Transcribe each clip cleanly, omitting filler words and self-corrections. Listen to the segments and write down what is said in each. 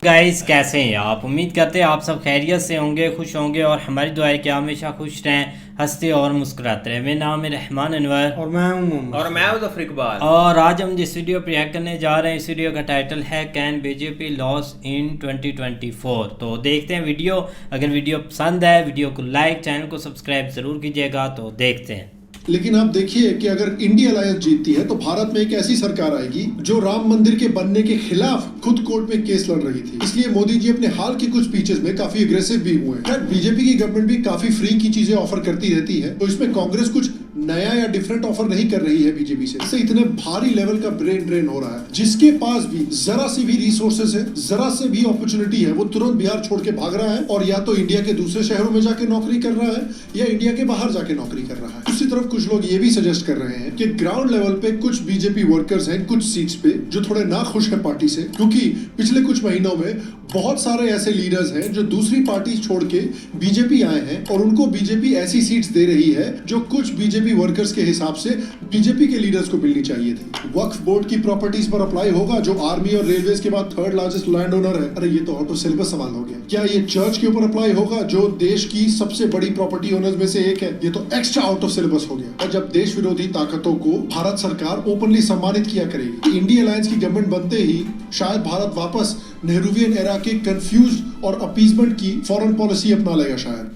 Guys, कैसे हैं आप? उम्मीद करते हैं आप सब खैरियत से होंगे, खुश होंगे और हमारी दुआ है कि आप हमेशा खुश रहें, हंसते और मुस्कुराते रहें। मेरा नाम है रहमान अनवर और मैं हूं मोहम्मद और मैं हूं ज़फर इकबाल। और आज हम जिस वीडियो पर रिएक्ट करने जा रहे हैं, इस वीडियो का टाइटल है कैन बीजेपी लॉस इन 2024। तो देखते हैं वीडियो। अगर वीडियो पसंद है, वीडियो को लाइक, चैनल को सब्सक्राइब ज़रूर कीजिएगा। तो देखते हैं। लेकिन आप देखिए कि अगर इंडिया अलायंस जीतती है तो भारत में एक ऐसी सरकार आएगी जो राम मंदिर के बनने के खिलाफ खुद कोर्ट में केस लड़ रही थी। इसलिए मोदी जी अपने हाल के कुछ स्पीचेस में काफी अग्रेसिव भी हुए हैं। बीजेपी की गवर्नमेंट भी काफी फ्री की चीजें ऑफर करती रहती है, तो इसमें कांग्रेस कुछ नया या डिफरेंट ऑफर नहीं कर रही है बीजेपी से। इससे इतने भारी लेवल का ब्रेन ड्रेन हो रहा है। जिसके पास भी जरा सी भी रिसोर्सेज है, जरा से भी अपॉर्चुनिटी है, वो तुरंत बिहार छोड़ के भाग रहा है और या तो इंडिया के दूसरे शहरों में जाके नौकरी कर रहा है या इंडिया के बाहर जाके नौकरी कर रहा है। दूसरी तरफ कुछ लोग ये भी सजेस्ट कर रहे हैं कि ग्राउंड लेवल पे कुछ बीजेपी वर्कर्स हैं कुछ सीट्स पे जो थोड़े ना खुश है पार्टी से, क्योंकि पिछले कुछ महीनों में बहुत सारे ऐसे लीडर्स हैं जो दूसरी पार्टी छोड़ के बीजेपी आए हैं और उनको बीजेपी ऐसी सीट्स दे रही है जो कुछ बीजेपी वर्कर्स के हिसाब से बीजेपी के लीडर्स को मिलनी चाहिए थी। वक्फ बोर्ड की प्रॉपर्टीज पर अप्लाई होगा, जो आर्मी और रेलवेज के बाद थर्ड लार्जेस्ट लैंड ओनर है। अरे ये तो आउट ऑफ सिलेबस सवाल हो गया। क्या ये चर्च के ऊपर अप्लाई होगा, जो देश की सबसे बड़ी प्रॉपर्टी ओनर्स में से एक है? ये तो एक्स्ट्रा आउट ऑफ सिलेबस हो गया। और जब देश विरोधी ताकतों को भारत सरकार ओपनली सम्मानित किया करेगी, इंडिया अलायंस की गवर्नमेंट बनते ही शायद भारत वापस नेहरूवियन एरा के कंफ्यूज और अपीजमेंट की फॉरेन पॉलिसी अपना लेगा शायद।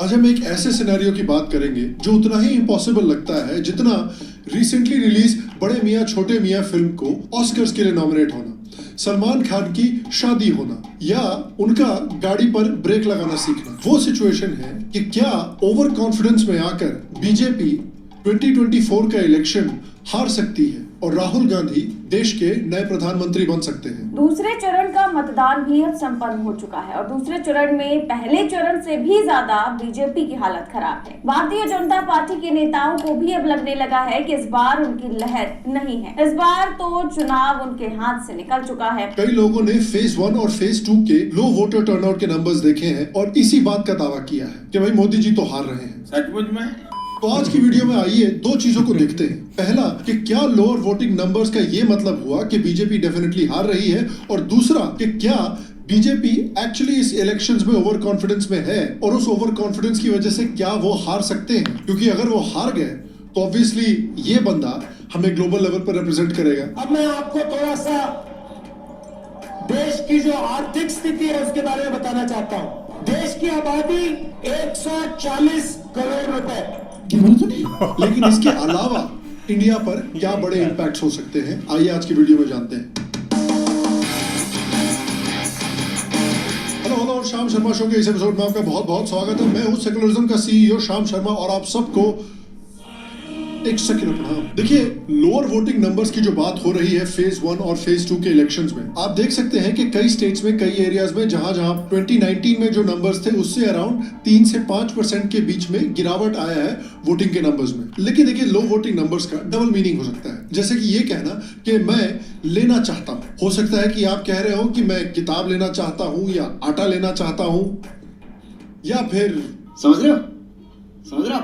आज हम एक ऐसे सिनेरियो की बात करेंगे जो उतना ही इम्पॉसिबल लगता है जितना रिसेंटली रिलीज बड़े मियाँ छोटे मियाँ फिल्म को ऑस्कर्स के लिए नॉमिनेट होना, सलमान खान की शादी होना या उनका गाड़ी पर ब्रेक लगाना सीखना। वो सिचुएशन है कि क्या ओवर कॉन्फिडेंस में आकर बीजेपी 2024 का इलेक्शन हार सकती है और राहुल गांधी देश के नए प्रधानमंत्री बन सकते हैं। दूसरे चरण का मतदान भी अब संपन्न हो चुका है और दूसरे चरण में पहले चरण से भी ज्यादा बीजेपी की हालत खराब है। भारतीय जनता पार्टी के नेताओं को भी अब लगने लगा है कि इस बार उनकी लहर नहीं है। इस बार तो चुनाव उनके हाथ से निकल चुका है। कई लोगों ने फेज 1 और फेज 2 के लो वोटर टर्नआउट के नंबर्स देखे हैं और इसी बात का दावा किया है कि भाई मोदी जी तो हार रहे हैं। सचमुच में? तो आज की वीडियो में आइए दो चीजों को देखते हैं। पहला कि क्या लोअर वोटिंग नंबर्स का ये मतलब हुआ कि बीजेपी डेफिनेटली हार रही है, और दूसरा कि क्या बीजेपी एक्चुअली इस इलेक्शंस में ओवर कॉन्फिडेंस में है और उस ओवर कॉन्फिडेंस की वजह से क्या वो हार सकते हैं। क्योंकि अगर वो हार गए तो ऑब्वियसली ये बंदा हमें ग्लोबल लेवल पर रिप्रेजेंट करेगा। अब मैं आपको थोड़ा सा देश की जो आर्थिक स्थिति है उसके बारे में बताना चाहता हूं। देश की आबादी 140 करोड़ रुपए, लेकिन इसके अलावा इंडिया पर क्या बड़े इंपैक्ट हो सकते हैं, आइए आज की वीडियो में जानते हैं। हेलो और शाम शर्मा शो के इस एपिसोड में आपका बहुत बहुत स्वागत है। मैं हूं सेकुलरिज्म का सीईओ शाम शर्मा और आप सबको एक सेकंड प्रणाम। देखिए, लोअर वोटिंग नंबर्स की जो बात हो रही है फेज 1 और फेज 2 के इलेक्शंस में, आप देख सकते हैं कि कई स्टेट्स में, कई एरियाज में जहां 2019 में जो नंबर्स थे उससे अराउंड 3 से 5% के बीच में गिरावट आया है वोटिंग के नंबर्स में। लेकिन देखिए, लो वोटिंग नंबर्स का डबल मीनिंग हो सकता है। जैसे कि ये कहना कि मैं लेना चाहता हूं, हो सकता है कि आप कह रहे हो कि मैं किताब लेना चाहता हूं या आटा लेना चाहता हूं, या फिर समझ रहे हो ना।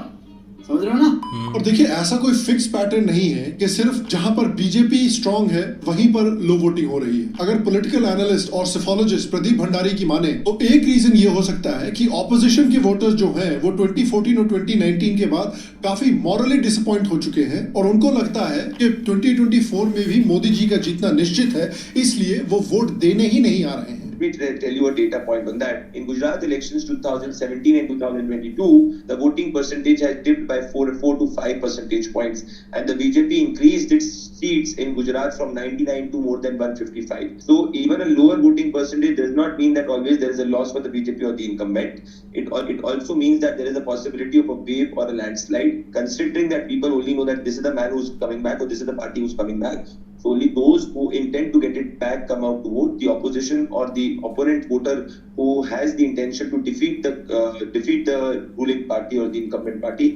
और देखिए, ऐसा कोई फिक्स पैटर्न नहीं है कि सिर्फ जहां पर बीजेपी स्ट्रांग है वहीं पर लो वोटिंग हो रही है। अगर पॉलिटिकल एनालिस्ट और सिफोलॉजिस्ट प्रदीप भंडारी की माने तो एक रीजन ये हो सकता है कि ऑपोजिशन के वोटर्स जो हैं वो 2014 और 2019 के बाद काफी मॉरली डिसअपॉइंट हो चुके हैं और उनको लगता है कि 2024 में भी मोदी जी का जीतना निश्चित है, इसलिए वो वोट देने ही नहीं आ रहे हैं। Let me tell you a data point on that. In Gujarat elections 2017 and 2022, the voting percentage has dipped by 4 to 5 percentage points, and the BJP increased its seats in Gujarat from 99 to more than 155. So even a lower voting percentage does not mean that always there is a loss for the BJP or the incumbent. It also means that there is a possibility of a wave or a landslide, considering that people only know that this is the man who's coming back or this is the party who's coming back. So only those who intend to get it back come out to vote. The opposition or the opponent voter who has the intention to defeat the ruling party or the incumbent party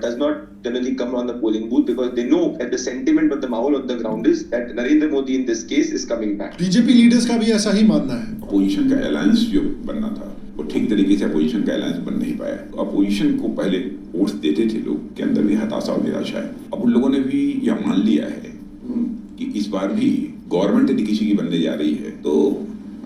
does not generally come on the polling booth, because they know that the sentiment of the mahal on the ground is that Narendra Modi in this case is coming back. BJP leaders का भी ऐसा ही मानना है। Opposition का alliance जो बनना था वो ठीक तरीके से अपोजिशन का अलायंस बन नहीं पाया। अपोजिशन को पहले वोट्स देते थे लोग के अंदर भी हताशा और निराशा है। अब उन लोगों ने भी यह मान लिया है कि इस बार भी गवर्नमेंट यदि किसी की बनने जा रही है तो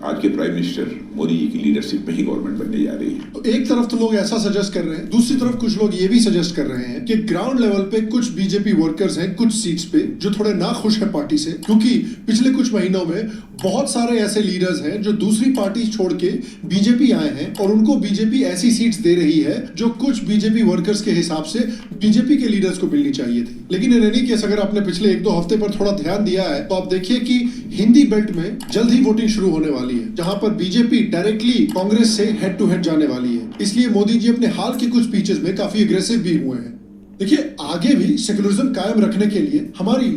आज के प्राइम मिनिस्टर मोदी जी की लीडरशिप में ही गवर्नमेंट बनने जा रही है। तो एक तरफ तो लोग ऐसा सजेस्ट कर रहे हैं, दूसरी तरफ कुछ लोग ये भी सजेस्ट कर रहे हैं कि ग्राउंड लेवल पे कुछ बीजेपी वर्कर्स हैं कुछ सीट्स पे जो थोड़े नाखुश हैं पार्टी से, क्योंकि पिछले कुछ महीनों में बहुत सारे ऐसे लीडर्स हैं जो दूसरी पार्टी छोड़ के बीजेपी आए हैं और उनको बीजेपी ऐसी सीट्स दे रही है जो कुछ बीजेपी वर्कर्स के हिसाब से बीजेपी के लीडर्स को मिलनी चाहिए थी। लेकिन इन एनी केस अगर आपने पिछले 1-2 हफ्ते पर थोड़ा ध्यान दिया है तो आप देखिए कि हिंदी बेल्ट में जल्द ही वोटिंग शुरू होने वाली है, जहां पर बीजेपी डायरेक्टली कांग्रेस से हेड टू हेड जाने वाली है। इसलिए मोदी जी अपने हाल के कुछ स्पीचेस में काफी अग्रेसिव भी हुए हैं। देखिए, आगे भी सेक्युलरिज्म कायम रखने के लिए हमारी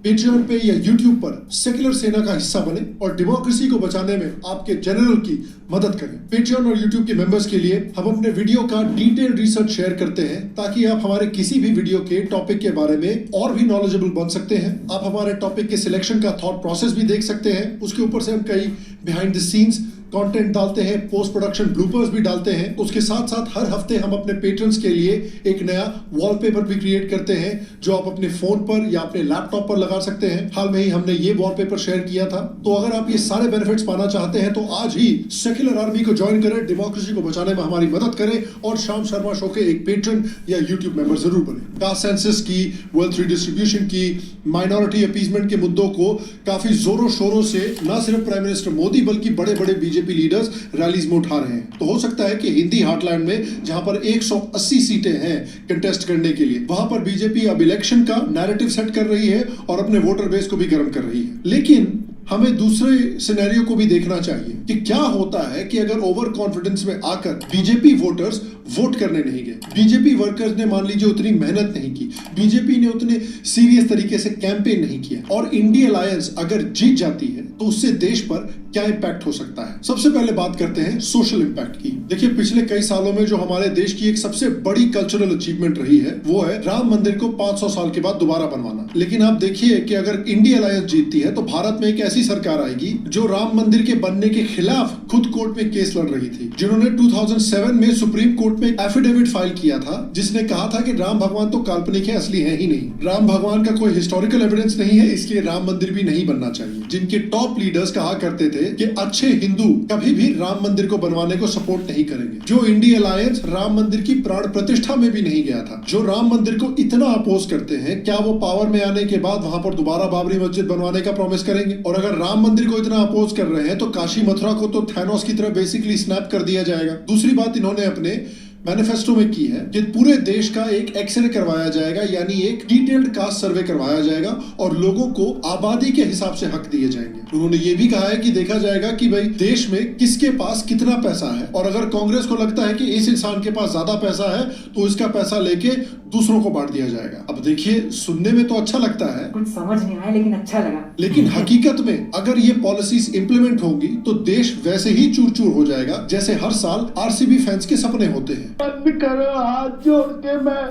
पेट्रियन पे या यूट्यूब पर सेक्युलर सेना का हिस्सा बने और डेमोक्रेसी को बचाने में आपके जनरल की मदद करें। पेट्रियन और यूट्यूब के मेंबर्स के लिए हम अपने वीडियो का डिटेल रिसर्च शेयर करते हैं ताकि आप हमारे किसी भी वीडियो के टॉपिक के बारे में और भी नॉलेजेबल बन सकते हैं। आप हमारे टॉपिक के सिलेक्शन का थॉट प्रोसेस भी देख सकते हैं। उसके ऊपर से हम कई बिहाइंड द सीन्स कंटेंट डालते हैं, पोस्ट प्रोडक्शन ब्लूपर्स भी डालते हैं। उसके साथ साथ हर हफ्ते हम अपने पेट्रन्स के लिए एक नया वॉलपेपर भी क्रिएट करते हैं जो आप अपने फोन पर या अपने लैपटॉप पर लगा सकते हैं। हाल में ही हमने ये वॉलपेपर शेयर किया था। तो अगर आप ये सारे बेनिफिट्स पाना चाहते हैं तो आज ही सेक्युलर आर्मी को ज्वाइन करें, डेमोक्रेसी को बचाने में हमारी मदद करें और श्याम शर्मा शो के एक पेट्रन या यूट्यूब मेंबर जरूर बने। कास्ट सेंसस की, वेल्थ रिडिस्ट्रीब्यूशन की, माइनॉरिटी अपीसमेंट के मुद्दों को काफी जोरों शोरों से न सिर्फ प्राइम मिनिस्टर मोदी बल्कि बड़े बड़े बीजेपी लीडर्स रैलीज में उठा रहे हैं। तो हो सकता है कि हिंदी हार्टलैंड में जहां पर 180 सीटें हैं कंटेस्ट करने के लिए, वहां पर बीजेपी अब इलेक्शन का नैरेटिव सेट कर रही है और अपने वोटर बेस को भी गर्म कर रही है। लेकिन हमें दूसरे सिनेरियो को भी देखना चाहिए कि क्या होता है कि अगर ओवर कॉन्फिडेंस में आकर बीजेपी वोटर्स वोट करने नहीं गए, बीजेपी वर्कर्स ने मान लीजिए उतनी मेहनत नहीं की, बीजेपी ने उतने सीरियस तरीके से कैंपेन नहीं किया और इंडिया अलायंस अगर जीत जाती है तो उससे देश पर क्या इंपैक्ट हो सकता है। सबसे पहले बात करते हैं सोशल इंपैक्ट की। देखिए, पिछले कई सालों में जो हमारे देश की एक सबसे बड़ी कल्चरल अचीवमेंट रही है वो है राम मंदिर को 500 साल के बाद दोबारा बनवाना। लेकिन आप देखिए कि अगर इंडिया अलायंस जीतती है तो भारत में एक ऐसी सरकार आएगी जो राम मंदिर के बनने के खिलाफ खुद कोर्ट में केस लड़ रही थी, जिन्होंने 2007 में सुप्रीम कोर्ट में एक एफिडेविट फाइल किया था जिसने कहा था कि राम भगवान तो काल्पनिक है, असली है ही नहीं। राम भगवान का कोई हिस्टोरिकल एविडेंस नहीं है, इसलिए राम मंदिर भी नहीं बनना चाहिए। जिनके टॉप लीडर्स कहा करते थे कि अच्छे हिंदू कभी भी राम मंदिर को बनवाने को सपोर्ट नहीं करेंगे। जो इंडिया अलायंस राम मंदिर की प्राण प्रतिष्ठा में भी नहीं गया था, जो राम मंदिर को इतना अपोज करते हैं, क्या वो पावर में आने के बाद वहां पर दोबारा बाबरी मस्जिद बनवाने का प्रॉमिस करेंगे? और अगर राम मंदिर को इतना अपोज कर रहे हैं तो काशी मथुरा को तो थैनोस की तरह बेसिकली स्नैप कर दिया जाएगा। दूसरी बात इन्होंने अपने मैनिफेस्टो में की है कि पूरे देश का एक एक्सरे करवाया जाएगा, यानी एक डिटेल्ड कास्ट सर्वे करवाया जाएगा और लोगों को आबादी के हिसाब से हक दिए जाएंगे। उन्होंने ये भी कहा है कि देखा जाएगा कि भाई देश में किसके पास कितना पैसा है और अगर कांग्रेस को लगता है कि इस इंसान के पास ज्यादा पैसा है तो इसका पैसा लेके दूसरों को बांट दिया जाएगा। अब देखिए, सुनने में तो अच्छा लगता है, कुछ समझ नहीं आया लेकिन अच्छा लगा। लेकिन हकीकत में अगर ये पॉलिसीज इंप्लीमेंट होंगी तो देश वैसे ही चूर चूर हो जाएगा जैसे हर साल आरसीबी फैंस के सपने होते हैं। बंद करो, हाथ जोड़ के मैं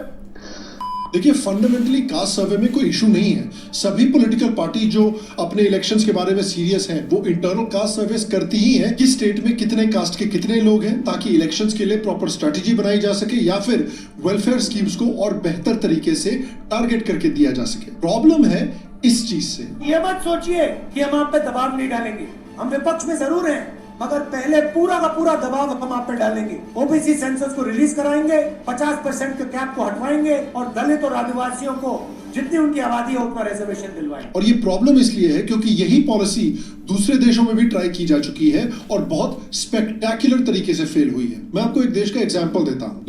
देखिए, फंडामेंटली कास्ट सर्वे में कोई इशू नहीं है। सभी पॉलिटिकल पार्टी जो अपने इलेक्शंस के बारे में सीरियस हैं वो इंटरनल कास्ट सर्वेस करती ही हैं कि स्टेट में कितने कास्ट के कितने लोग हैं, ताकि इलेक्शंस के लिए प्रॉपर स्ट्रेटेजी बनाई जा सके या फिर वेलफेयर स्कीम्स को और बेहतर तरीके से टारगेट करके दिया जा सके। प्रॉब्लम है इस चीज से, ये मत सोचिए कि हम आप पे दबाव नहीं डालेंगे। हम विपक्ष में जरूर हैं, मगर पहले पूरा का पूरा दबाव हम आप पे डालेंगे। ओबीसी सेंसस को रिलीज कराएंगे, 50% के कैप को हटवाएंगे और दलित और आदिवासियों को जितनी उनकी आबादी है उतना रिजर्वेशन दिलवाएंगे। और ये प्रॉब्लम इसलिए है क्योंकि यही पॉलिसी दूसरे देशों में भी ट्राई की जा चुकी है और बहुत स्पेक्टेक्युलर तरीके से फेल हुई है। मैं आपको एक देश का एग्जांपल देता हूँ,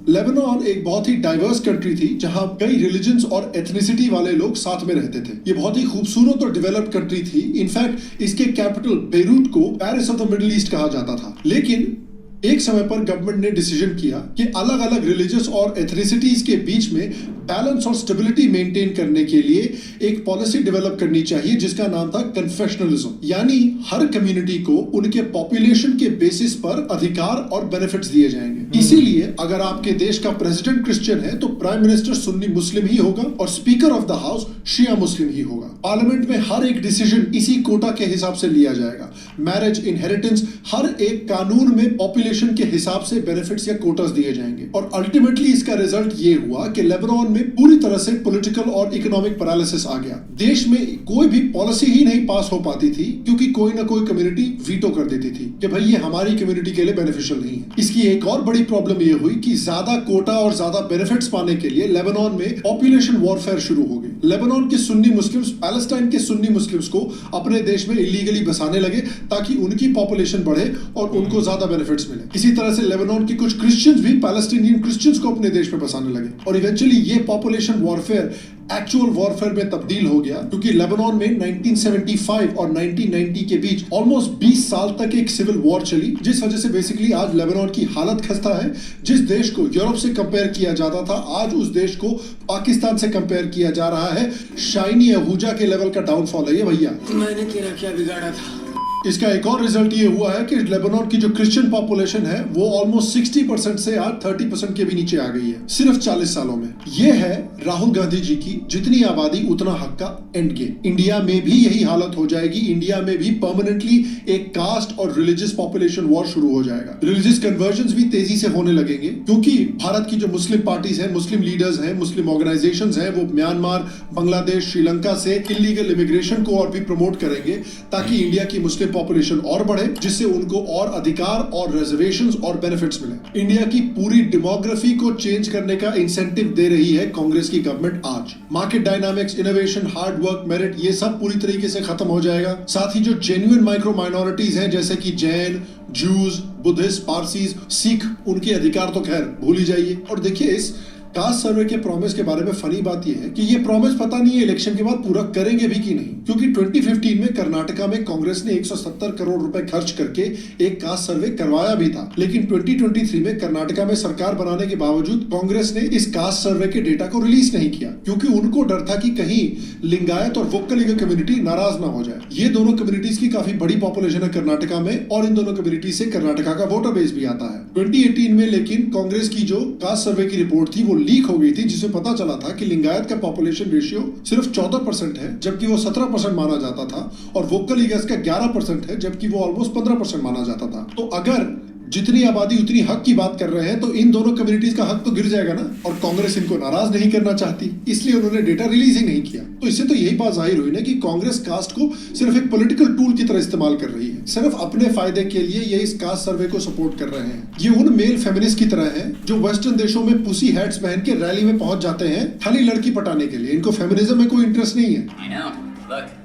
लेबनान एक बहुत ही डाइवर्स कंट्री थी जहां कई रिलीजन्स और एथनिसिटी वाले लोग साथ में रहते थे। ये बहुत ही खूबसूरत और डेवलप्ड कंट्री थी। इनफैक्ट इसके कैपिटल बेरूट को Paris of the middle east कहा जाता था। लेकिन एक समय पर गवर्नमेंट ने डिसीजन किया कि अलग अलग रिलीजियस और एथनिसिटीज के बीच में बैलेंस और स्टेबिलिटी मेंटेन करने के लिए एक पॉलिसी डेवलप करनी चाहिए जिसका नाम था कन्फेशनलिज्म, यानी हर कम्युनिटी को उनके पॉपुलेशन के बेसिस पर अधिकार और बेनिफिट्स दिए जाएंगे। इसीलिए अगर आपके देश का प्रेसिडेंट क्रिश्चियन है तो प्राइम मिनिस्टर सुन्नी मुस्लिम ही होगा और स्पीकर ऑफ द हाउस शिया मुस्लिम ही होगा। पार्लियामेंट में हर एक डिसीजन इसी कोटा के हिसाब से लिया जाएगा। मैरिज, इनहेरिटेंस, हर एक कानून में पॉपुलेशन के हिसाब से बेनिफिट्स या कोटास दिए जाएंगे। और अल्टीमेटली इसका रिजल्ट ये हुआ कि लेबनान में पूरी तरह से पॉलिटिकल और इकोनॉमिक पैरालिसिस आ गया। देश में कोई भी पॉलिसी ही नहीं पास हो पाती थी क्योंकि कोई ना कोई कम्युनिटी वीटो कर देती थी कि भाई ये हमारी कम्युनिटी के लिए बेनिफिशियल नहीं है। इसकी एक और बड़ी प्रॉब्लम ये हुई कि ज्यादा कोटा और ज्यादा बेनिफिट्स पाने के लिए लेबनान में पॉपुलेशन वॉरफेयर शुरू हो गई। लेबनान के सुन्नी मुस्लिम्स पैलेस्टाइन के सुन्नी मुस्लिम्स को अपने देश में इलीगली बसाने लगे ताकि उनकी पॉपुलेशन बढ़े और उनको ज्यादा बेनिफिट्स मिले। इसी तरह से लेबनान के कुछ क्रिश्चियंस भी पैलेस्टीनियन क्रिश्चियंस को अपने देश में बसाने लगे और इवेंचुअली ये पॉपुलेशन वॉरफेयर एक्चुअल वॉरफेयर में तब्दील हो गया क्योंकि लेबनान में 1975 और 1990 के बीच ऑलमोस्ट 20 साल तक एक सिविल वॉर चली, जिस वजह से बेसिकली आज लेबनान की हालत खस्ता है। जिस देश को यूरोप से कंपेयर किया जाता था आज उस देश को पाकिस्तान से कंपेयर किया जा रहा है। शाइनी अहूजा के लेवल का डाउनफॉल है ये भैया। मैंने तेरा क्या बिगाड़ा था? इसका एक और रिजल्ट ये हुआ है कि लेबनान की जो क्रिश्चियन पॉपुलेशन है वो ऑलमोस्ट 60% से आज 30% के भी नीचे आ गई है सिर्फ 40 सालों में। ये है राहुल गांधी जी की जितनी आबादी उतना हक का एंड गेम। इंडिया में भी यही हालत हो जाएगी। इंडिया में भी परमानेंटली एक कास्ट और रिलीजियस पॉपुलेशन वॉर शुरू हो जाएगा। रिलीजियस कन्वर्जन्स भी तेजी से होने लगेंगे क्योंकि भारत की जो मुस्लिम पार्टीज हैं, मुस्लिम लीडर्स हैं, मुस्लिम ऑर्गेनाइजेशंस हैं, वो म्यांमार, बांग्लादेश, श्रीलंका से इलीगल इमिग्रेशन को और भी प्रमोट करेंगे ताकि इंडिया की मुस्लिम पॉपुलेशन और बढ़े, जिससे उनको और अधिकार और रिजर्वेशंस और बेनिफिट्स मिले। इंडिया की पूरी डेमोग्राफी को चेंज करने का इंसेंटिव दे रही है कांग्रेस की गवर्नमेंट आज। Market dynamics, innovation, hard work, merit, ये सब पूरी तरीके से खत्म हो जाएगा। साथ ही जो जेन्युइन माइक्रो माइनॉरिटीज हैं जैसे कि जैन, जूज, बुद्धिस्ट, पारसीज, सिख, उनके अधिकार तो खैर भूल ही जाइए। और देखिए इस कास्ट सर्वे के प्रॉमिस के बारे में फनी बात यह है कि ये प्रॉमिस पता नहीं है इलेक्शन के बाद पूरा करेंगे भी कि नहीं, क्योंकि 2015 में कर्नाटका में कांग्रेस ने 170 करोड़ रुपए खर्च करके एक कास्ट सर्वे करवाया भी था। लेकिन 2023 में कर्नाटका में सरकार बनाने के बावजूद कांग्रेस ने इस कास्ट सर्वे के डेटा को रिलीज नहीं किया क्योंकि उनको डर था कि कहीं लिंगायत और वोक्कलिगा कम्युनिटी नाराज ना हो जाए। ये दोनों कम्युनिटीज की काफी बड़ी पॉपुलेशन है कर्नाटका में और इन दोनों कम्युनिटी से कर्नाटका का वोटर बेस भी आता है। 2018 में लेकिन कांग्रेस की जो कास्ट सर्वे की रिपोर्ट थी वो लीक हो गई थी, जिसमें पता चला था कि लिंगायत का पॉपुलेशन रेशियो सिर्फ 14% है जबकि वो 17% माना जाता था और वोक्कलिगस का 11% है जबकि वो ऑलमोस्ट 15% माना जाता था। तो अगर जितनी आबादी उतनी हक की बात कर रहे हैं तो इन दोनों कम्युनिटीज का हक तो गिर जाएगा ना। और कांग्रेस इनको नाराज नहीं करना चाहती इसलिए उन्होंने डेटा रिलीज ही नहीं किया। तो इससे तो यही बात जाहिर हुई ना कि कांग्रेस कास्ट को सिर्फ एक पॉलिटिकल टूल की तरह इस्तेमाल कर रही है। सिर्फ अपने फायदे के लिए ये इस कास्ट सर्वे को सपोर्ट कर रहे हैं। ये उन मेल फेमिनिस्ट की तरह है जो वेस्टर्न देशों में पुसी हैट्स पहन के रैली में पहुंच जाते हैं खाली लड़की पटाने के लिए। इनको फेमिनिज्म में कोई इंटरेस्ट नहीं है।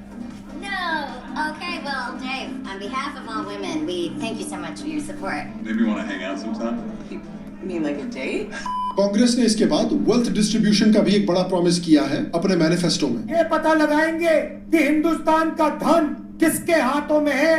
Okay, well, Dave, on behalf of all women, we thank you so much for your support. Maybe you want to hang out sometime? You mean like a date? Congress ने इसके बाद वेल्थ डिस्ट्रीब्यूशन का भी एक बड़ा promise किया है अपने मैनिफेस्टो में। ये पता लगाएंगे कि हिंदुस्तान का धन किसके हाथों में है,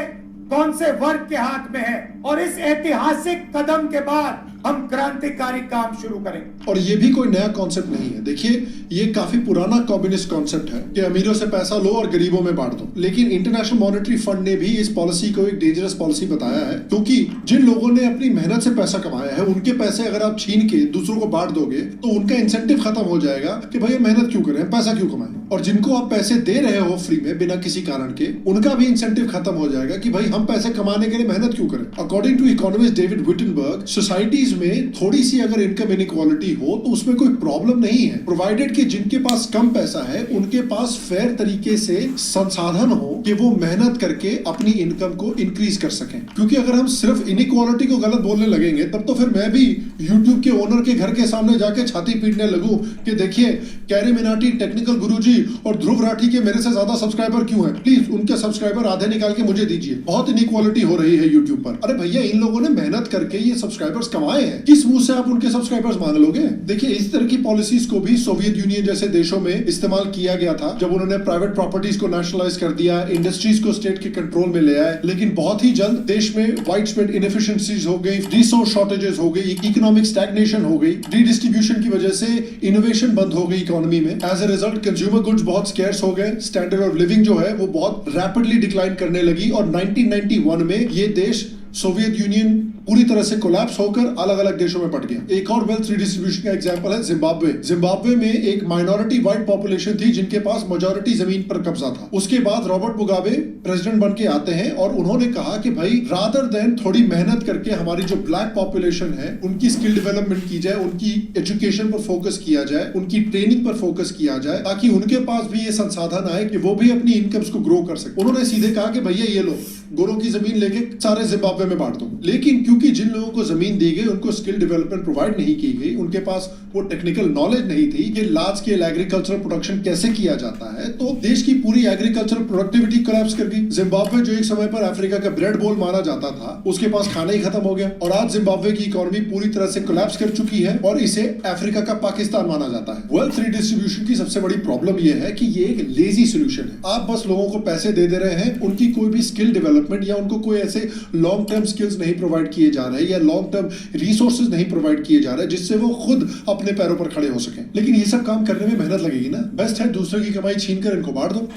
कौन से वर्ग के हाथ में है, और इस ऐतिहासिक कदम के बाद हम क्रांतिकारी काम शुरू करेंगे। और ये भी कोई नया कॉन्सेप्ट नहीं है। देखिए ये काफी पुराना कम्युनिस्ट कॉन्सेप्ट है कि अमीरों से पैसा लो और गरीबों में बांट दो। लेकिन इंटरनेशनल मॉनेटरी फंड ने भी इस पॉलिसी को एक डेंजरस पॉलिसी बताया है क्योंकि जिन लोगों ने अपनी मेहनत से पैसा कमाया है उनके पैसे अगर आप छीन के दूसरों को बांट दोगे तो उनका इंसेंटिव खत्म हो जाएगा कि भाई मेहनत क्यों करें, पैसा क्यों कमाएं। और जिनको आप पैसे दे रहे हो फ्री में बिना किसी कारण के, उनका भी इंसेंटिव खत्म हो जाएगा कि भाई हम पैसे कमाने के लिए मेहनत क्यों करें। According to economist David Wittenberg, societies में थोड़ी सी अगर इनकम इनइक्वालिटी हो तो उसमें कोई प्रॉब्लम नहीं है, प्रोवाइडेड कि जिनके पास कम पैसा है उनके पास फेयर तरीके से संसाधन हो कि वो मेहनत करके अपनी इनकम को इंक्रीज कर सकें। क्योंकि अगर हम सिर्फ इनइक्वालिटी को गलत बोलने लगेंगे तब तो फिर मैं भी यूट्यूब के ओनर के घर के सामने जाके छाती पीटने लगूं कि देखिए कैरी मिनाटी, टेक्निकल गुरुजी और ध्रुव राठी के मेरे से ज्यादा सब्सक्राइबर क्यों हैं, प्लीज उनके सब्सक्राइबर आधे निकाल के मुझे दीजिए, बहुत इनइक्वालिटी हो रही है यूट्यूब पर। अरे भैया इन लोगों ने मेहनत करके ये सब्सक्राइबर्स कमाए हैं, किस मुंह से आप उनके सब्सक्राइबर्स मान लोगे। देखिए इस तरह की पॉलिसीज को भी सोवियत यूनियन जैसे देशों में इस्तेमाल किया गया था जब उन्होंने प्राइवेट प्रॉपर्टीज को नेशनलाइज कर दिया, इंडस्ट्रीज को स्टेट के कंट्रोल में ले आए। लेकिन बहुत ही जल्द देश में वाइड स्प्रेड इनएफिशिएंसीज हो गई, रिसोर्स शॉर्टेजेस हो गई, इकोनॉमिक स्टैग्नेशन हो गई, रीडिस्ट्रीब्यूशन की वजह से इनोवेशन बंद हो गई इकोनॉमी में। As a result consumer goods बहुत स्कैर्स हो गए, स्टैंडर्ड ऑफ लिविंग जो है वो बहुत रैपिडली डिक्लाइन करने लगी और 1991 में ये देश सोवियत यूनियन पूरी तरह से कोलैप्स होकर अलग अलग देशों में पट गया। एक और वेल्थ रिडिस्ट्रीब्यूशन का एग्जांपल है जिम्बाब्वे। जिम्बाब्वे में एक माइनॉरिटी व्हाइट पॉपुलेशन थी जिनके पास मेजॉरिटी जमीन पर कब्जा था। उसके बाद रॉबर्ट मुगाबे प्रेसिडेंट बन के आते हैं और उन्होंने कहा कि भाई रादर देन थोड़ी मेहनत करके हमारी जो ब्लैक पॉपुलेशन है उनकी स्किल डेवलपमेंट की जाए, उनकी एजुकेशन पर फोकस किया जाए, उनकी ट्रेनिंग पर फोकस किया जाए ताकि उनके पास भी ये संसाधन आए कि वो भी अपनी इनकम्स को ग्रो कर सके। उन्होंने सीधे कहा कि भैया ये लो गोरों की जमीन लेके सारे जिम्बाब्वे में बांट दो। लेकिन क्योंकि जिन लोगों को जमीन दी गई उनको स्किल डेवलपमेंट प्रोवाइड नहीं की गई, उनके पास वो टेक्निकल नॉलेज नहीं थी कि लार्ज स्केल एग्रीकल्चरल प्रोडक्शन कैसे किया जाता है, तो देश की पूरी एग्रीकल्चरल प्रोडक्टिविटी कोलैप्स कर गई। जिम्बाब्वे जो एक समय पर अफ्रीका का ब्रेड बोल माना जाता था उसके पास खाना ही खत्म हो गया और आज जिम्बाब्वे की इकोनॉमी पूरी तरह से कोलैप्स कर चुकी है और इसे अफ्रीका का पाकिस्तान माना जाता है। वेल्थ रिडिस्ट्रीब्यूशन की सबसे बड़ी प्रॉब्लम यह है कि ये एक लेजी सोल्यूशन है। आप बस लोगों को पैसे दे दे रहे हैं, उनकी कोई भी स्किल डेवलपमेंट या उनको कोई ऐसे लॉन्ग टर्म स्किल्स नहीं प्रोवाइड किए जा रहे या लॉन्ग टर्म रिसोर्सेज नहीं प्रोवाइड किए जा रहे जिससे वो खुद अपने पैरों पर खड़े हो सके। लेकिन ये सब काम करने में मेहनत लगेगी ना, बेस्ट है दूसरे की कमाई छीन कर इनको बांट दो।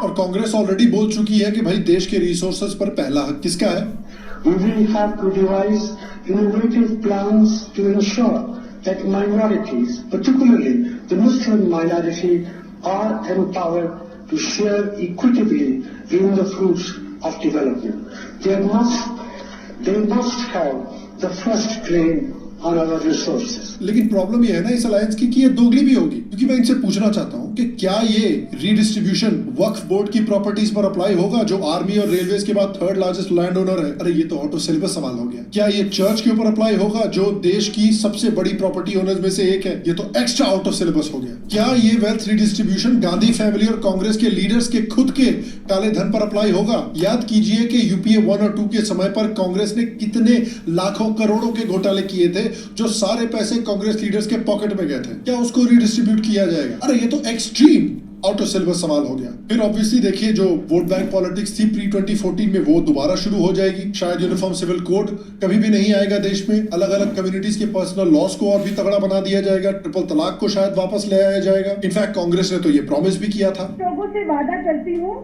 और कांग्रेस ऑलरेडी बोल चुकी है कि भाई देश के रिसोर्सेज पर पहला हक किसका है। We will have to devise innovative plans to ensure that minorities, particularly the Muslim minority, are empowered to share equitably in the fruits of development. They must have the first claim on our resources. लेकिन problem ये है ना इस alliance की कि ये दोगली भी होगी, क्योंकि मैं इनसे पूछना चाहता हूँ कि क्या ये रीडिस्ट्रीब्यूशन वक्फ बोर्ड की प्रॉपर्टीज पर अप्लाई होगा जो आर्मी और रेलवेज के बाद थर्ड लार्जेस्ट लैंड ओनर है। अरे ये तो ऑटो सिलेबस सवाल हो गया। क्या ये चर्च के ऊपर अप्लाई होगा जो देश की सबसे बड़ी प्रॉपर्टी ओनर्स में से एक है। ये तो एक्स्ट्रा आउट ऑफ सिलेबस हो गया। क्या ये वेल्थ रीडिस्ट्रीब्यूशन गांधी फैमिली और कांग्रेस के लीडर्स के खुद के काले धन पर अप्लाई होगा। याद कीजिए कि यूपीए 1 और 2 के समय पर कांग्रेस ने कितने लाखों करोड़ों के घोटाले किए थे जो सारे पैसे कांग्रेस लीडर्स के पॉकेट में गए थे। क्या उसको रीडिस्ट्रीब्यूट किया जाएगा। अरे ये तो एक्सट्रीम आउट ऑफ सिलेबस सवाल हो गया। फिर ऑब्वियसली देखिए जो वोट बैंक पॉलिटिक्स थी प्री 2014 में वो दोबारा शुरू हो जाएगी। शायद यूनिफॉर्म सिविल कोड कभी भी नहीं आएगा देश में। अलग अलग कम्युनिटीज के पर्सनल लॉस को और भी तगड़ा बना दिया जाएगा। ट्रिपल तलाक को शायद वापस ले आया जाएगा। इनफैक्ट कांग्रेस ने तो ये प्रॉमिस भी किया था। लोगों से वादा करती हूँ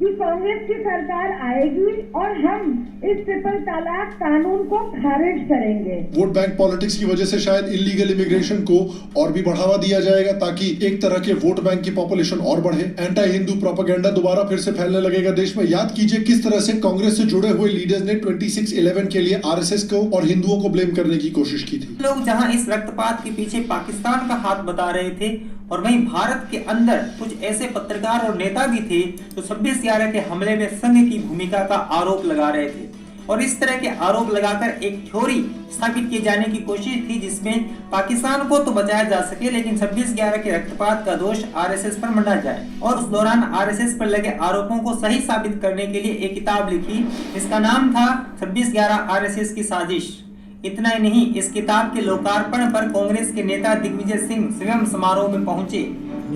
कि कांग्रेस की सरकार आएगी और हम इस ट्रिपल तलाक कानून को खारिज करेंगे। वोट बैंक पॉलिटिक्स की वजह से शायद इलीगल इमिग्रेशन को और भी बढ़ावा दिया जाएगा ताकि एक तरह के वोट बैंक की पॉपुलेशन और बढ़े। एंटी हिंदू प्रोपेगेंडा दोबारा फिर से फैलने लगेगा देश में। याद कीजिए किस तरह से कांग्रेस से जुड़े हुए लीडर्स ने 26/11 के लिए आरएसएस को और हिंदुओं को ब्लेम करने की कोशिश की थी। लोग जहां इस रक्तपात के पीछे पाकिस्तान का हाथ बता रहे थे और वहीं भारत के अंदर कुछ ऐसे पत्रकार और नेता भी थे जो 26/11 के हमले में संघ की भूमिका का आरोप लगा रहे थे और इस तरह के आरोप लगाकर एक थ्योरी स्थापित किए जाने की कोशिश थी जिसमें पाकिस्तान को तो बचाया जा सके लेकिन 26/11 के रक्तपात का दोष आरएसएस पर मंडा जाए। और उस दौरान आरएसएस पर लगे आरोपों को सही साबित करने के लिए एक किताब लिखी जिसका नाम था 26/11 आरएसएस की साजिश। इतना ही नहीं, इस किताब के लोकार्पण पर कांग्रेस के नेता दिग्विजय सिंह स्वयं समारोह में पहुंचे।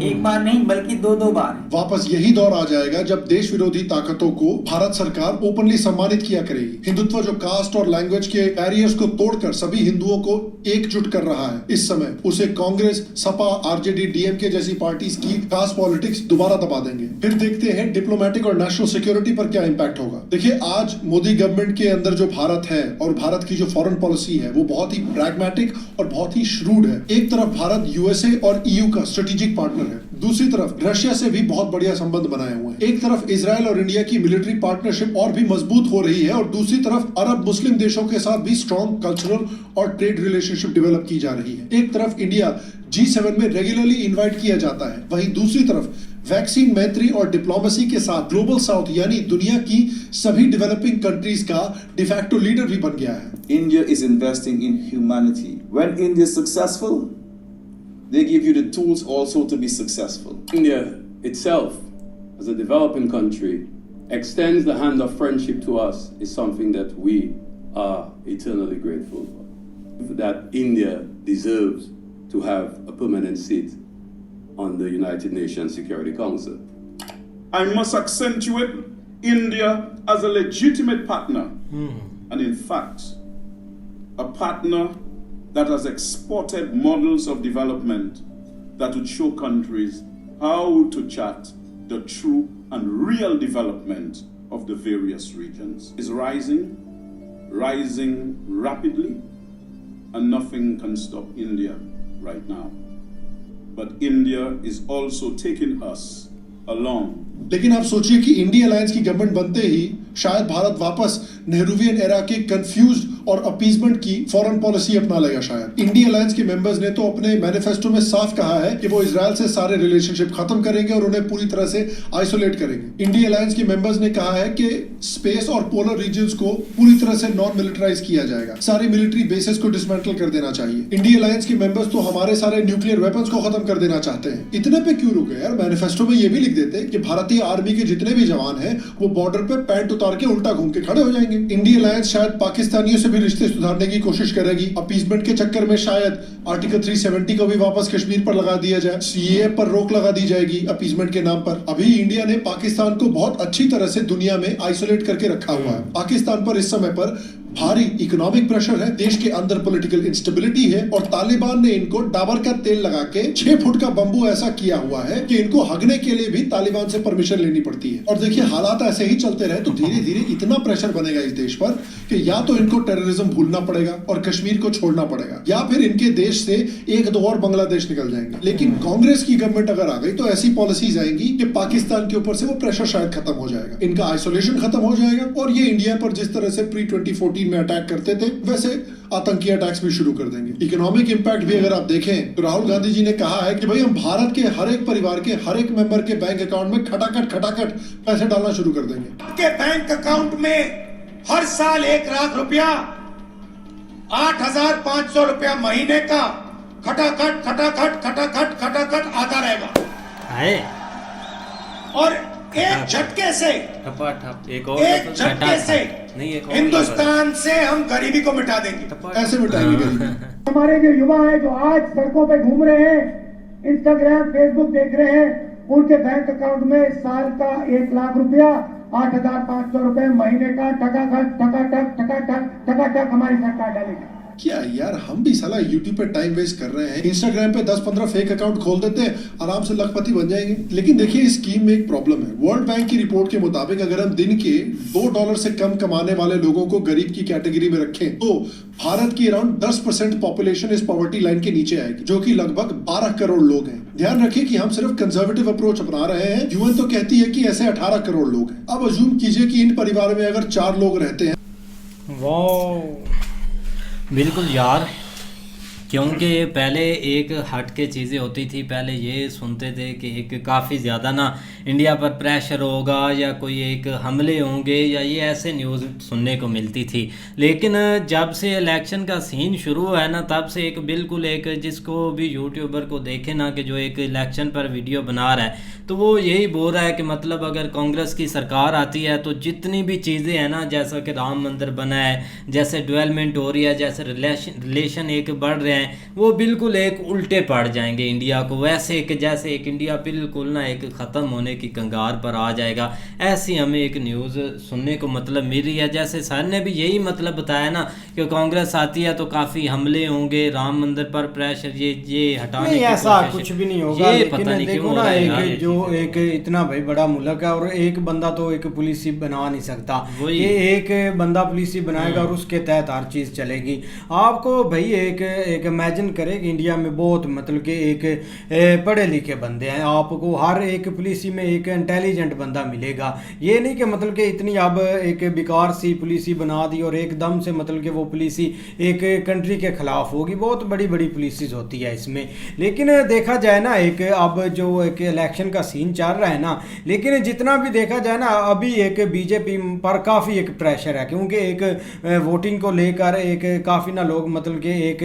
एक बार नहीं बल्कि 2 बार। वापस यही दौर आ जाएगा जब देश विरोधी ताकतों को भारत सरकार ओपनली सम्मानित किया करेगी। हिंदुत्व जो कास्ट और लैंग्वेज के बैरियर्स को तोड़कर सभी हिंदुओं को एकजुट कर रहा है, इस समय उसे कांग्रेस, सपा, आरजेडी, डीएमके जैसी पार्टीज की कास्ट पॉलिटिक्स दोबारा दबा देंगे। फिर देखते हैं डिप्लोमेटिक और नेशनल सिक्योरिटी पर क्या इम्पैक्ट होगा। देखिए आज मोदी गवर्नमेंट के अंदर जो भारत है और भारत की जो फॉरेन पॉलिसी है वो बहुत ही प्रैग्मेटिक और बहुत ही श्रूड है। एक तरफ भारत यूएसए और ईयू का स्ट्रेटेजिक पार्टनर है, दूसरी तरफ रशिया से भी बहुत बढ़िया संबंध बनाए हुए हैं। एक तरफ इजराइल और इंडिया की मिलिट्री पार्टनरशिप और भी मजबूत हो रही है और दूसरी तरफ अरब मुस्लिम देशों के साथ भी स्ट्रॉन्ग कल्चरल और ट्रेड रिलेशनशिप डेवलप की जा रही है। एक तरफ इंडिया G7 में रेगुलरली इनवाइट किया जाता है, वहीं दूसरी तरफ वैक्सीन मैत्री और डिप्लोमेसी के साथ ग्लोबल साउथ यानी दुनिया की सभी डेवलपिंग कंट्रीज का डिफैक्टो लीडर भी बन गया है। India is investing in humanity. When India is successful, they give you the tools also to be successful. India itself, as a developing country, extends the hand of friendship to us is something that we are eternally grateful for. That India deserves to have a permanent seat on the United Nations Security Council. I must accentuate India as a legitimate partner and in fact a partner that has exported models of development that would show countries how to chart the true and real development of the various regions, is rising rapidly, and nothing can stop India right now. But India is also taking us along. लेकिन आप सोचिए कि India alliance की government बनते ही शायद भारत वापस Nehruvian era के confused और अपीजमेंट की फॉरेन पॉलिसी अपना लेगा। शायद इंडिया अलायंस के मेंबर्स ने तो अपने मैनिफेस्टो में साफ कहा है कि वो इजराइल से सारे रिलेशनशिप खत्म करेंगे और उन्हें पूरी तरह से आइसोलेट करेंगे। इंडिया अलायंस के मेंबर्स ने कहा है कि स्पेस और पोलर रीजन्स को पूरी तरह से नॉन मिलिटराइज किया जाएगा, सारी मिलिट्री बेसेस को डिसमेंटल कर देना चाहिए। इंडिया अलायंस के मेंबर्स तो हमारे सारे न्यूक्लियर वेपन्स को खत्म कर देना चाहते हैं। इतने पे क्यों रुके यार? मैनिफेस्टो में ये भी लिख देते कि भारतीय आर्मी के जितने भी जवान हैं वो बॉर्डर पे पैंट उतार के उल्टा घूम के खड़े हो जाएंगे। इंडिया अलायंस शायद पाकिस्तानियों से भी रिश्ते सुधारने की कोशिश करेगी। अपीसमेंट के चक्कर में शायद आर्टिकल 370 को भी वापस कश्मीर पर लगा दिया जाए, सीए पर रोक लगा दी जाएगी अपीसमेंट के नाम पर। अभी इंडिया ने पाकिस्तान को बहुत अच्छी तरह से दुनिया में आइसोलेट करके रखा हुआ है। पाकिस्तान पर इस समय पर भारी इकोनॉमिक प्रेशर है, देश के अंदर पॉलिटिकल इंस्टेबिलिटी है और तालिबान ने इनको डाबर का तेल लगा के 6 फुट का बंबू ऐसा किया हुआ है कि इनको हगने के लिए भी तालिबान से परमिशन लेनी पड़ती है। और देखिए हालात ऐसे ही चलते रहे तो धीरे धीरे इतना प्रेशर बनेगा इस देश पर कि या तो इनको टेररिज्म भूलना पड़ेगा और कश्मीर को छोड़ना पड़ेगा, या फिर इनके देश से 1-2 और बांग्लादेश निकल जाएंगे। लेकिन कांग्रेस की गवर्नमेंट अगर आ गई तो ऐसी पॉलिसीज आएंगी कि पाकिस्तान के ऊपर से वो प्रेशर शायद खत्म हो जाएगा, इनका आइसोलेशन खत्म हो जाएगा और ये इंडिया पर जिस तरह से प्री 2014 में अटैक करते थे वैसे आतंकी अटैक्स भी शुरू कर देंगे। इकोनॉमिक इंपैक्ट भी अगर आप देखें तो राहुल गांधी जी ने कहा है कि भाई हम भारत के हर एक परिवार के हर एक मेंबर के बैंक अकाउंट में खटाखट पैसे डालना शुरू कर देंगे। आपके बैंक अकाउंट में हर साल 1 लाख रुपया, 8,500 रुपया महीने का खटाखट आता रहेगा। और एक झटके से हिंदुस्तान से हम गरीबी को मिटा देंगे। ऐसे मिटाएंगे गरीबी। हमारे जो युवा है जो आज सड़कों पे घूम रहे हैं, इंस्टाग्राम फेसबुक देख रहे हैं, उनके बैंक अकाउंट में साल का 1 लाख रुपया, 8,500 रुपए महीने का टकाटक हमारी सरकार डालेगी। क्या यार हम भी साला यूट्यूब पे टाइम वेस्ट कर रहे हैं, इंस्टाग्राम पे 10-15 फेक अकाउंट खोल देते हैं, आराम से लखपति बन जाएंगे। लेकिन देखिए इस स्कीम में एक प्रॉब्लम है। वर्ल्ड बैंक की रिपोर्ट के मुताबिक अगर हम दिन के $2 से कम कमाने वाले लोगों को गरीब की कैटेगरी में रखें तो भारत की अराउंड 10% पॉपुलेशन इस पॉवर्टी लाइन के नीचे आएगी, जो कि लगभग 12 करोड़ लोग हैं। ध्यान रखिए कि हम सिर्फ कंजर्वेटिव अप्रोच अपना रहे हैं, यूएन तो कहती है कि ऐसे 18 करोड़ लोग हैं। अब अज्यूम कीजिए कि इन परिवार में अगर 4 लोग रहते हैं। बिल्कुल यार, क्योंकि पहले एक हट के चीज़ें होती थी। पहले ये सुनते थे कि एक काफ़ी ज़्यादा ना इंडिया पर प्रेशर होगा या कोई एक हमले होंगे या ये ऐसे न्यूज़ सुनने को मिलती थी। लेकिन जब से इलेक्शन का सीन शुरू हुआ है ना तब से एक बिल्कुल एक जिसको भी यूट्यूबर को देखे ना कि जो एक इलेक्शन पर वीडियो बना रहा है तो वो यही बोल रहा है कि मतलब अगर कांग्रेस की सरकार आती है तो जितनी भी चीज़ें हैं ना, जैसा कि राम मंदिर बना है, जैसे डेवलपमेंट हो रही है, जैसे रिलेशन एक बढ़ रहे हैं, वो बिल्कुल एक उल्टे पड़ जाएंगे इंडिया को। वैसे कि जैसे एक इंडिया बिल्कुल ना एक ख़त्म होने की कंगार पर आ जाएगा। ऐसी हमें एक न्यूज़ सुनने को मतलब मिल रही है। जैसे सर ने भी यही मतलब बताया ना कि कांग्रेस आती है तो काफ़ी हमले होंगे, राम मंदिर पर प्रेशर ये हटाने की ऐसा कुछ भी नहीं होगा। ये पता नहीं क्यों ना एक जो एक इतना भाई बड़ा मुल्क है और एक बंदा तो एक पुलिस ही बना नहीं सकता। ये एक बंदा पुलिस ही बनाएगा और उसके तहत हर चीज़ चलेगी। आपको भाई एक इमेजिन करें कि इंडिया में बहुत मतलब कि एक पढ़े लिखे बंदे हैं, आपको हर एक पुलिस में एक इंटेलिजेंट बंदा मिलेगा। ये नहीं कि मतलब कि इतनी अब एक बेकार सी पुलिस ही बना दी और एकदम से मतलब कि वो पुलिस ही एक कंट्री के खिलाफ होगी। बहुत बड़ी बड़ी पुलिस होती है इसमें। लेकिन देखा जाए ना एक अब जो एक इलेक्शन का सीन चल रहा है ना, लेकिन जितना भी देखा जाए ना अभी एक बीजेपी पर काफ़ी एक प्रेशर है, क्योंकि एक वोटिंग को लेकर एक काफ़ी ना लोग मतलब कि एक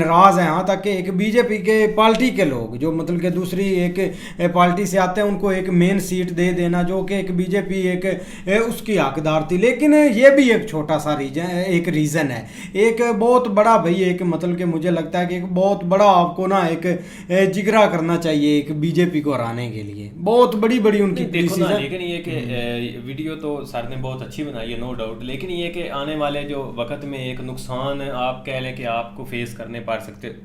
नाराज़ हैं, यहाँ तक कि एक बीजेपी के पार्टी के लोग जो मतलब कि दूसरी एक पार्टी से आते हैं उनको एक मेन सीट दे देना, जो कि एक बीजेपी एक उसकी हकदार थी। लेकिन ये भी एक छोटा सा एक रीज़न है, एक बहुत बड़ा भाई एक मतलब कि मुझे लगता है कि एक बहुत बड़ा आपको ना एक जिगरा करना चाहिए एक बीजेपी को हराने के लिए, बहुत बड़ी बड़ी उनकी देखो ना। लेकिन ये कि वीडियो तो सर ने बहुत अच्छी बनाई है, नो डाउट, लेकिन ये कि आने वाले जो वक्त में एक नुकसान आप कह लें कि आपको फेस करने पड़ सकते,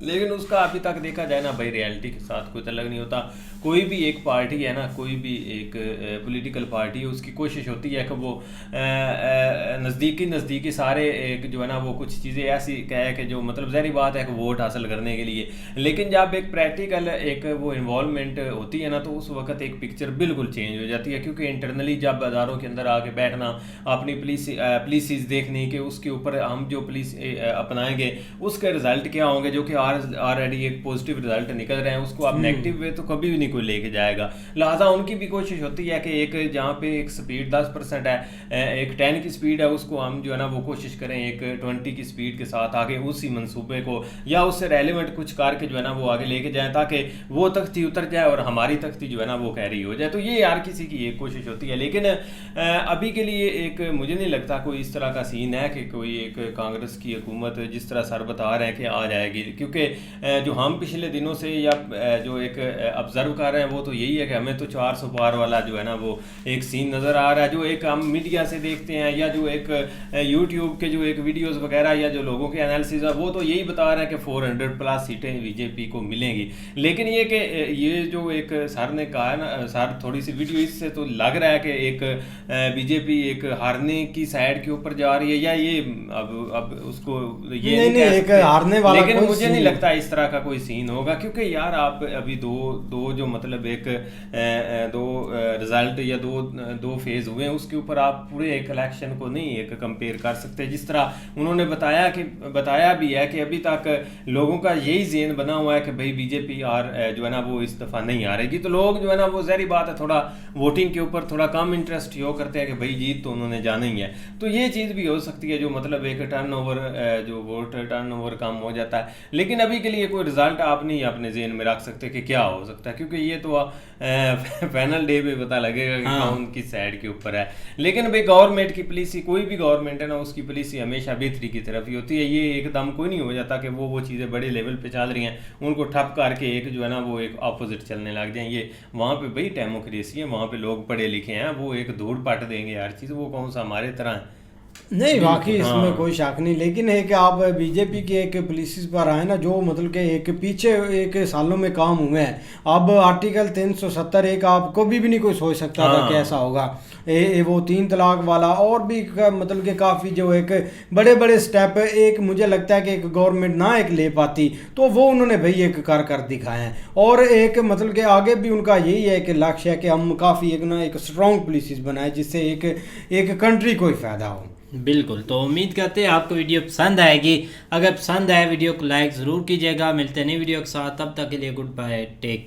लेकिन उसका अभी तक देखा जाए ना भाई, रियलिटी के साथ कोई तलग नहीं होता। कोई भी एक पार्टी है ना, कोई भी एक पॉलिटिकल पार्टी है, उसकी कोशिश होती है कि वो नज़दीकी सारे एक जो है ना वो कुछ चीज़ें ऐसी कहे कि जो मतलब ज़ाहिर बात है कि वोट हासिल करने के लिए, लेकिन जब एक प्रैक्टिकल एक वो इन्वॉल्वमेंट होती है ना तो उस वक्त एक पिक्चर बिल्कुल चेंज हो जाती है। क्योंकि इंटरनली जब अदारों के अंदर आके बैठना, अपनी पुलिस देखने के उसके ऊपर हम जो पुलिस अपनाएंगे उसके रिजल्ट क्या होंगे, जो कि ऑलरेडी एक पॉजिटिव रिजल्ट निकल रहे हैं, उसको आप नेगेटिव वे तो कभी भी नहीं कोई लेके जाएगा। लिहाजा उनकी भी कोशिश होती है कि एक जहाँ पे एक स्पीड 10% है, एक 10 की स्पीड है, उसको हम जो है ना वो कोशिश करें एक 20 की स्पीड के साथ आगे उसी मंसूबे को या उससे रेलिवेंट कुछ करके जो है ना वो आगे लेके जाएं, ताकि वो तख्ती उतर जाए और हमारी तख्ती जो है ना वो कैरी हो जाए। तो ये यार किसी की एक कोशिश होती है, लेकिन अभी के लिए एक मुझे नहीं लगता कोई इस तरह का सीन है कि कोई एक कांग्रेस की हुकूमत जिस तरह सर बता रहे हैं कि आ जाएगी। क्योंकि जो हम पिछले दिनों से या जो एक ऑब्जर्व कर रहे हैं वो तो यही है कि हमें तो 400 पार वाला जो है ना वो एक सीन नज़र आ रहा है, जो एक हम मीडिया से देखते हैं या जो एक यूट्यूब के जो एक वीडियोस वगैरह या जो लोगों के एनालिसिस है वो तो यही बता रहे हैं कि 400+ सीटें बीजेपी को मिलेंगी। लेकिन ये कि ये जो एक सर ने कहा है ना, सर थोड़ी सी वीडियो इससे तो लग रहा है कि एक बीजेपी एक हारने की साइड के ऊपर जा रही है, या ये अब उसको ये नहीं एक हारने वाला, लेकिन मुझे नहीं लगता इस तरह का कोई सीन होगा। क्योंकि यार आप अभी दो जो मतलब एक दो रिजल्ट या दो फेज हुए हैं, उसके ऊपर आप पूरे एक इलेक्शन को नहीं एक कंपेयर कर सकते। जिस तरह उन्होंने बताया भी है कि अभी तक लोगों का यही ज़हन बना हुआ है कि भाई बीजेपी और जो है ना वो इस दफ़ा नहीं हारेगी, तो लोग जो है ना वो ज़ाहिर बात है थोड़ा वोटिंग के ऊपर थोड़ा कम इंटरेस्ट यो करते हैं कि भाई जीत तो उन्होंने जाना ही है। तो ये चीज़ भी हो सकती है, जो मतलब एक टर्नओवर जो वोट टर्नओवर कम हो जाता है। लेकिन अभी के लिए कोई रिजल्ट आप नहीं अपने ज़हन में रख सकते कि क्या हो सकता है, क्योंकि ये तो फाइनल डे पे पता लगेगा कि कौन किस साइड के ऊपर है। लेकिन भाई गवर्नमेंट की पॉलिसी, कोई भी गवर्नमेंट है ना उसकी पॉलिसी हमेशा बेहतरी की तरफ ही होती है। ये एकदम कोई नहीं हो जाता कि वो चीज़ें बड़े लेवल पे चल रही हैं उनको ठप करके एक जो है ना वो एक अपोजिट चलने लग जाए। ये वहाँ पे भाई डेमोक्रेसी है, वहाँ पे लोग पढ़े लिखे हैं, वो एक धूड़ पट देंगे हर चीज़, वो कौन सा हमारे तरह है नहीं, बाकी इसमें कोई शक नहीं। लेकिन है कि आप बीजेपी के एक पॉलिसीज पर आए ना, जो मतलब कि एक पीछे एक सालों में काम हुए हैं। अब आर्टिकल 370 एक आप कभी भी नहीं कोई सोच सकता था कैसा होगा। वो 3 तलाक वाला और भी मतलब कि काफ़ी जो एक बड़े बड़े स्टेप एक मुझे लगता है कि एक गवर्नमेंट ना एक ले पाती, तो वो उन्होंने भाई एक कर दिखाए हैं। और एक मतलब कि आगे भी उनका यही है कि लक्ष्य है कि हम काफ़ी एक स्ट्रॉन्ग पॉलिसीज बनाए जिससे एक कंट्री को ही फ़ायदा हो। बिल्कुल, तो उम्मीद करते हैं आपको वीडियो पसंद आएगी। अगर पसंद आए वीडियो को लाइक ज़रूर कीजिएगा। मिलते हैं नई वीडियो के साथ, तब तक के लिए गुड बाय, टेक केयर।